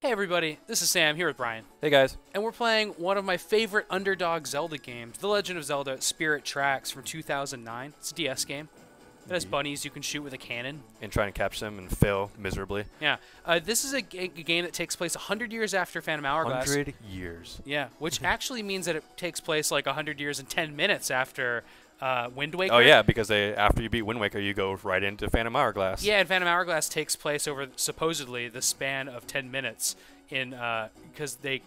Hey everybody, this is Sam here with Brian, Hey guys. and we're playing one of my favorite underdog Zelda games, The Legend of Zelda Spirit Tracks from 2009. It's a DS game. It has bunnies you can shoot with a cannon. And trying to catch them and fail miserably. Yeah, this is a game that takes place 100 years after Phantom Hourglass. 100 years. Yeah, which actually means that it takes place like 100 years and 10 minutes after Wind Waker. Oh yeah, because after you beat Wind Waker, you go right into Phantom Hourglass. Yeah, and Phantom Hourglass takes place over supposedly the span of 10 minutes because the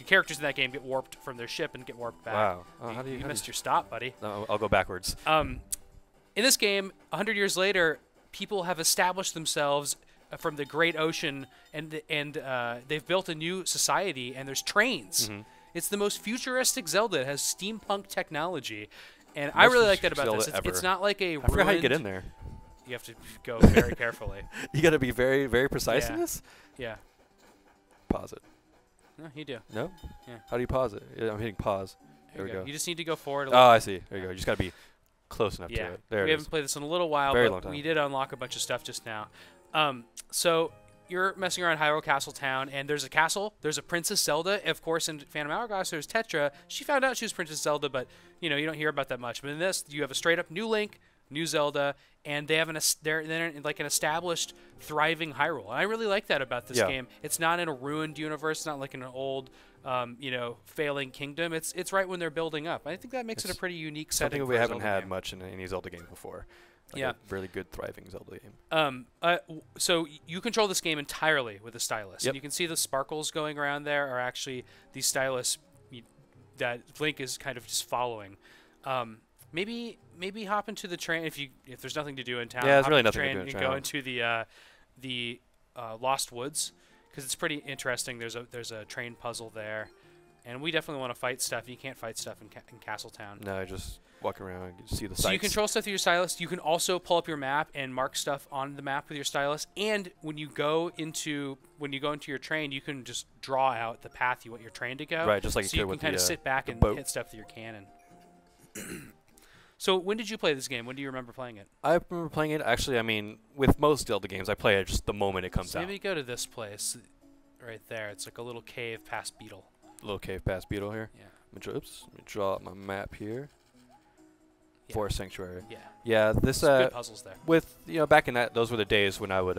characters in that game get warped from their ship and get warped back. Wow. Oh, You missed your stop, buddy. No, I'll go backwards. In this game, 100 years later, people have established themselves from the Great Ocean, and they've built a new society, and there's trains. Mm-hmm. It's the most futuristic Zelda. It has steampunk technology. And I really like that about this. It's not like a I forgot how you get in there. You have to go very carefully. You got to be very, very precise in Yeah. this? Yeah. Pause it. No, you do. No? Yeah. How do you pause it? Yeah, I'm hitting pause. There we go. You just need to go forward a Oh, little. I see. There you go. You just got to be close enough Yeah. to it. There We it haven't is. played this in a little while, Very but long time. we did unlock a bunch of stuff just now. So you're messing around Hyrule Castle town, and there's a castle. There's a Princess Zelda. Of course, in Phantom Hourglass, there's Tetra. She found out she was Princess Zelda, but you don't hear about that much. But in this, you have a straight-up new Link, new Zelda, and they have they're in like an established, thriving Hyrule. And I really like that about this game. It's not in a ruined universe. It's not like in an old, failing kingdom. It's right when they're building up. I think that makes it a pretty unique setting. Something we for a haven't Zelda had game. much in any Zelda game before. Like Yeah. a really good, thriving Zelda game. So you control this game entirely with a stylus. Yep. And you can see the sparkles going around there are actually these stylus that Link is kind of just following. Maybe hop into the train if there's nothing to do in town. Yeah, there's hop really into the nothing to train do in and town. go into the Lost Woods because it's pretty interesting. There's a train puzzle there, and we definitely want to fight stuff. You can't fight stuff in Castletown. No, just walk around and see the sights. So you control stuff through your stylus. You can also pull up your map and mark stuff on the map with your stylus. And when you go into your train, you can just draw out the path you want your train to go. Right, just like so you you could can with kind of the, sit back the and boat. hit stuff with your cannon. So when did you play this game? When do you remember playing it? I remember playing it. Actually, I mean, with most Zelda games, I play it just the moment it comes So out. maybe go to this place right there. It's like a little cave past Beetle. Little cave past Beetle here. Yeah. Let me draw up my map here. Yeah. Forest Sanctuary. Yeah. Yeah, this Good puzzles there. with back in those were the days when I would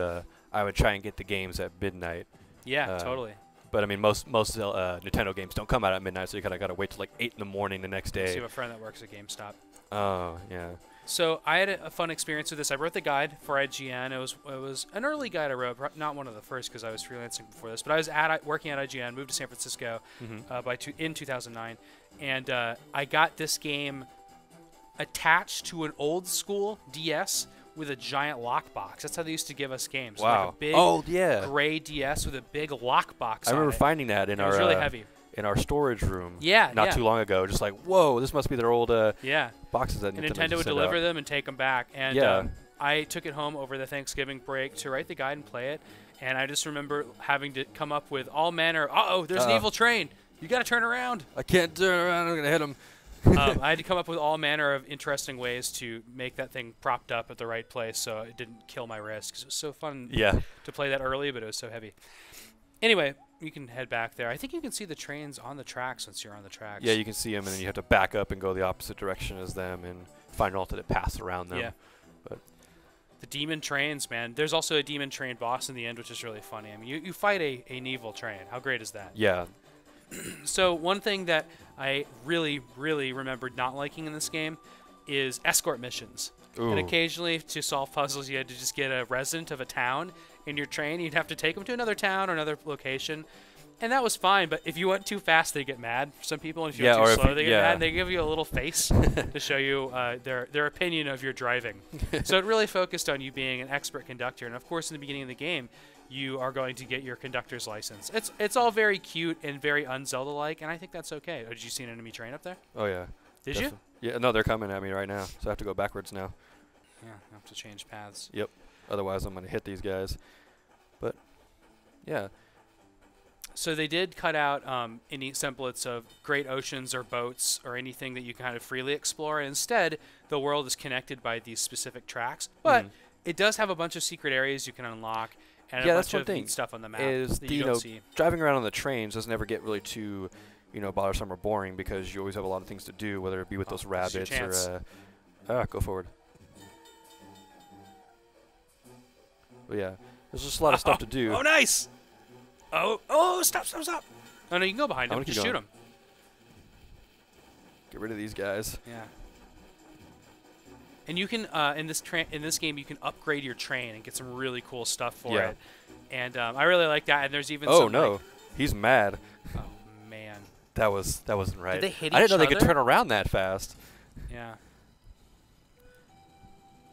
try and get the games at midnight. Yeah, totally. But I mean, most Nintendo games don't come out at midnight, so you kind of got to wait till like 8 in the morning the next So you day. have a friend that works at GameStop. Oh yeah. So I had a fun experience with this. I wrote the guide for IGN. It was an early guide I wrote, not one of the first because I was freelancing before this. But I was working at IGN, moved to San Francisco in 2009, and I got this game attached to an old school DS with a giant lockbox. That's how they used to give us games. Wow. Like a big Oh yeah. gray DS with a big lockbox. I remember on it. finding that in It our was really heavy. in our storage room. Yeah, Not yeah. too long ago. Just like, whoa, this must be their old Yeah. boxes that And Nintendo Nintendo would sent deliver out. them and take them back. And Yeah. I took it home over the Thanksgiving break to write the guide and play it. And I just remember having to come up with all manner. There's an evil train. You got to turn around. I can't turn around. I'm gonna hit him. I had to come up with all manner of interesting ways to make that thing propped up at the right place so it didn't kill my wrist. 'Cause it was so fun Yeah. to play that early, but it was so heavy. Anyway, you can head back there. I think you can see the trains on the tracks once you're on the tracks. Yeah, you can see them, and then you have to back up and go the opposite direction as them, and find an alternate path around them. Yeah. But The demon trains, man. There's also a demon train boss in the end, which is really funny. I mean, you fight an evil train. How great is that? yeah, So one thing that I really, really remembered not liking in this game is escort missions. Ooh. And occasionally, to solve puzzles, you had to just get a resident of a town in your train. You'd have to take them to another town or another location. And that was fine, but if you went too fast, they get mad. For some people, and if you Yeah, went or too if slow, you- they get yeah. mad. And they give you a little face to show you their opinion of your driving. So it really focused on you being an expert conductor. And of course, in the beginning of the game, you are going to get your conductor's license. It's all very cute and very un-Zelda-like, and I think that's okay. Oh, did you see an enemy train up there? oh yeah. Did you? Yeah, no, they're coming at me right now, so I have to go backwards now. Yeah, I have to change paths. Yep. Otherwise, I'm gonna hit these guys. But yeah, So they did cut out any semblance of great oceans or boats or anything that you can kind of freely explore. And instead, the world is connected by these specific tracks. But it does have a bunch of secret areas you can unlock. and Yeah, a that's bunch one of thing, neat stuff on the map is that you don't see. driving around on the trains doesn't ever get really too, bothersome or boring because you always have a lot of things to do, whether it be with those This is your rabbits chance. or go forward. But yeah, there's just a lot of stuff to do. Oh, nice! Oh, stop! Oh, no, you can go behind I'm him. gonna keep Just shoot going. him. Get rid of these guys. Yeah. And you can in this game you can upgrade your train and get some really cool stuff for it. And I really like that. And there's even some, no, like, he's mad. oh man. That wasn't right. Did they hit I didn't know each they could other? turn around that fast. Yeah.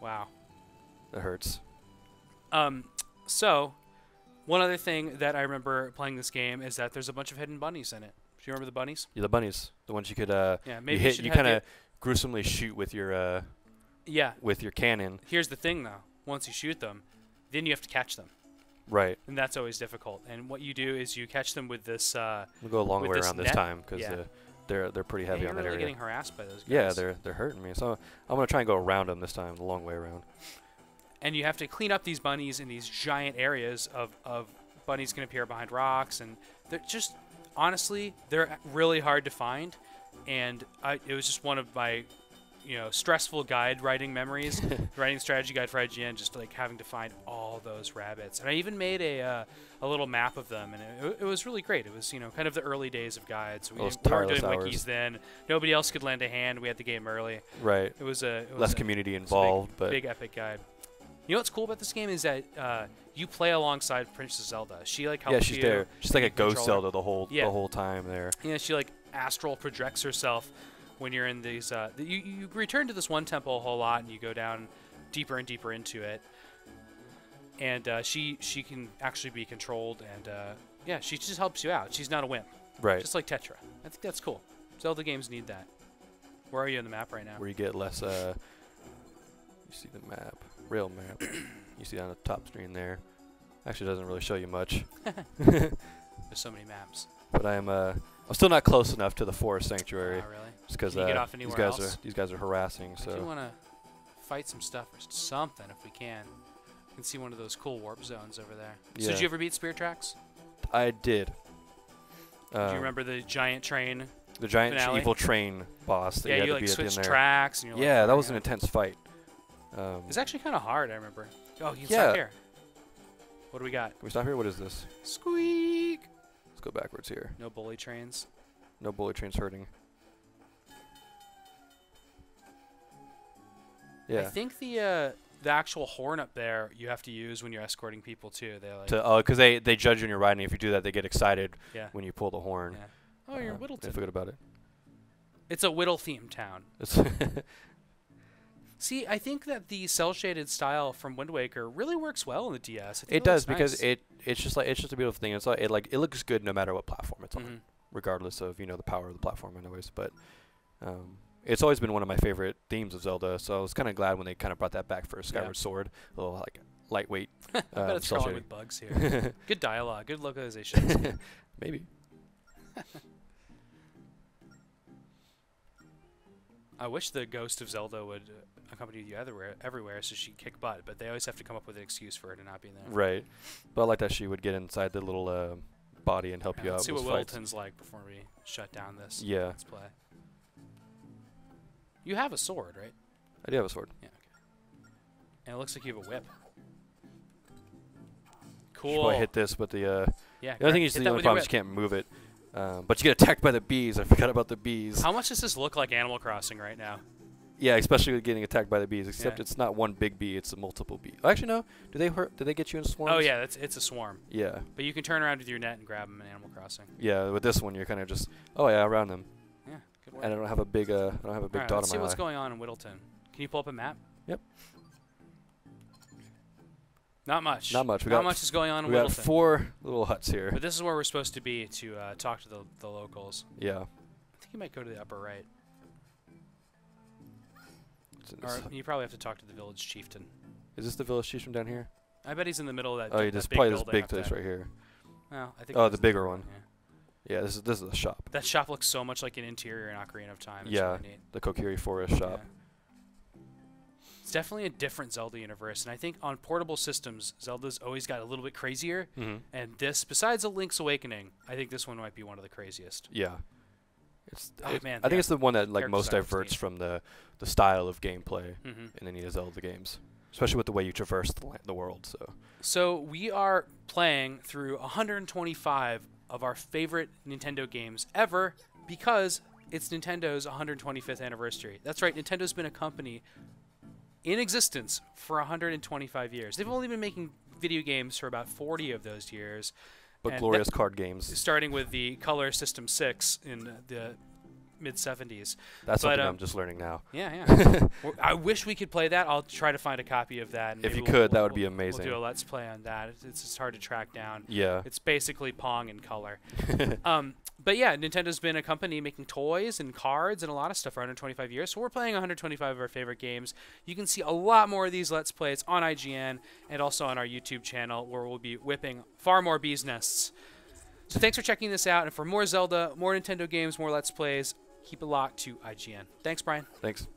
Wow. That hurts. So one other thing that I remember playing this game is that there's a bunch of hidden bunnies in it. Do you remember the bunnies? Yeah, the bunnies, the ones you could Yeah, maybe you should you have kind of gruesomely shoot with your Yeah. cannon. Here's the thing though. Once you shoot them, then you have to catch them. Right. And that's always difficult. And what you do is you catch them with this We'll go a long with way this around this net. time because Yeah. they're pretty heavy you're on that really area. getting harassed by those guys. Yeah, they're hurting me. So I'm gonna try and go around them this time, the long way around. And you have to clean up these bunnies in these giant areas of bunnies can appear behind rocks, and they're just honestly they're really hard to find. And it was just one of my stressful guide writing memories, writing strategy guide for IGN, just like having to find all those rabbits. And I even made a little map of them, and it was really great. It was kind of the early days of guides. We weren't doing tireless hours. wikis then. Nobody else could lend a hand. We had the game early. Right. It was Less community involved, but big epic guide. You know what's cool about this game is that you play alongside Princess Zelda. She like helps you. yeah, she's there. She's like a ghost controller. Zelda the whole time there. Yeah, she like astral projects herself when you're in these. You return to this one temple a whole lot, and you go down deeper and deeper into it. And she can actually be controlled, and yeah, she just helps you out. She's not a wimp. Right. Just like Tetra. I think that's cool. Zelda games need that. Where are you on the map right now? Where you get less. You see the map, real map. You see on the top screen there. Actually, doesn't really show you much. There's so many maps. But I'm still not close enough to the forest sanctuary. Oh, really? Just because Can you get off anywhere these guys are harassing. I do So want to fight some stuff or something if we can. You can see one of those cool warp zones over there. So Yeah. did you ever beat Spirit Tracks? I did. Do you remember the giant train? The giant finale? evil train boss that Yeah, you had you to like beat at the end switch there. tracks and you're Yeah, like that was an flying intense fight. out. It's actually kind of hard, I remember. Oh, you can Yeah. stop here. What do we got? Can we stop here? What is this? Squeak! Let's go backwards here. No bully trains. No bullet trains hurting. Yeah. I think the actual horn up there you have to use when you're escorting people too. They like Because they judge you when you're riding. If you do that, they get excited yeah. when you pull the horn. Yeah. Oh, you're in They Whittleton. forget about it. It's a Whittle themed town. It's See, I think that the cell shaded style from Wind Waker really works well on the DS. I think it does looks because nice. it's just a beautiful thing. It's like it looks good no matter what platform it's on, Mhm. regardless of the power of the platform, anyways. But it's always been one of my favorite themes of Zelda, so I was kind of glad when they kind of brought that back for Skyward Sword, a little like lightweight. I bet it's cell crawling shading. with bugs here. Good dialogue, good localizations. Maybe. I wish the ghost of Zelda would accompany you everywhere so she'd kick butt, but they always have to come up with an excuse for her to not be there. Right. But I like that she would get inside the little body and help you out. Let's see with what fights. Whittleton's like before we shut down this Yeah. Let's play. You have a sword, right? I do have a sword. Yeah, okay. And it looks like you have a whip. Should Cool. probably hit this, but the Yeah, other thing is the only problem is you can't move it. But you get attacked by the bees. I forgot about the bees. How much does this look like Animal Crossing right now? Yeah, especially with getting attacked by the bees. Except Yeah. it's not one big bee; it's a multiple bee. Oh, actually, no. Do they hurt? Do they get you in swarms? Oh yeah, it's a swarm. Yeah. But you can turn around with your net and grab them in Animal Crossing. Yeah. With this one, you're kind of just around them, Yeah, good work. and I don't have a big Alright, dot let's see on my what's eye. going on in Whittleton. Can you pull up a map? Yep. Not much. Not much. Not much is going on in We got Whittleton. 4 little huts here. But this is where we're supposed to be to talk to the locals. Yeah. I think you might go to the upper right. It's in Or this- you probably have to talk to the village chieftain. Is this the village chief from down here? I bet he's in the middle of that. Oh, that yeah, this big probably this building big up place there. right here. Well, I think Oh, that's the bigger one. Yeah. Yeah, this is the shop. That shop looks so much like an interior in Ocarina of Time. It's Yeah. really neat. The Kokiri Forest shop. Yeah. it's definitely a different Zelda universe. And I think on portable systems, Zelda's always got a little bit crazier. And this, besides a Link's Awakening, I think this one might be one of the craziest. Yeah. Man, I think it's the one that like Character most design was diverts neat. from the style of gameplay in any of Zelda games, especially with the way you traverse the world. So we are playing through 125 of our favorite Nintendo games ever because it's Nintendo's 125th anniversary. That's right, Nintendo's been a company in existence for 125 years. They've only been making video games for about 40 of those years. But glorious card games. Starting with the Color System 6 in the mid-70s. That's something I'm just learning now. Yeah. I wish we could play that. I'll try to find a copy of that. And if you could, that would be amazing. We'll do a Let's Play on that. It's just hard to track down. Yeah. It's basically Pong in color. But yeah, Nintendo's been a company making toys and cards and a lot of stuff for 125 years. So we're playing 125 of our favorite games. You can see a lot more of these Let's Plays on IGN and also on our YouTube channel, where we'll be whipping far more bees' nests. So thanks for checking this out. And for more Zelda, more Nintendo games, more Let's Plays, keep it locked to IGN. Thanks, Brian. Thanks.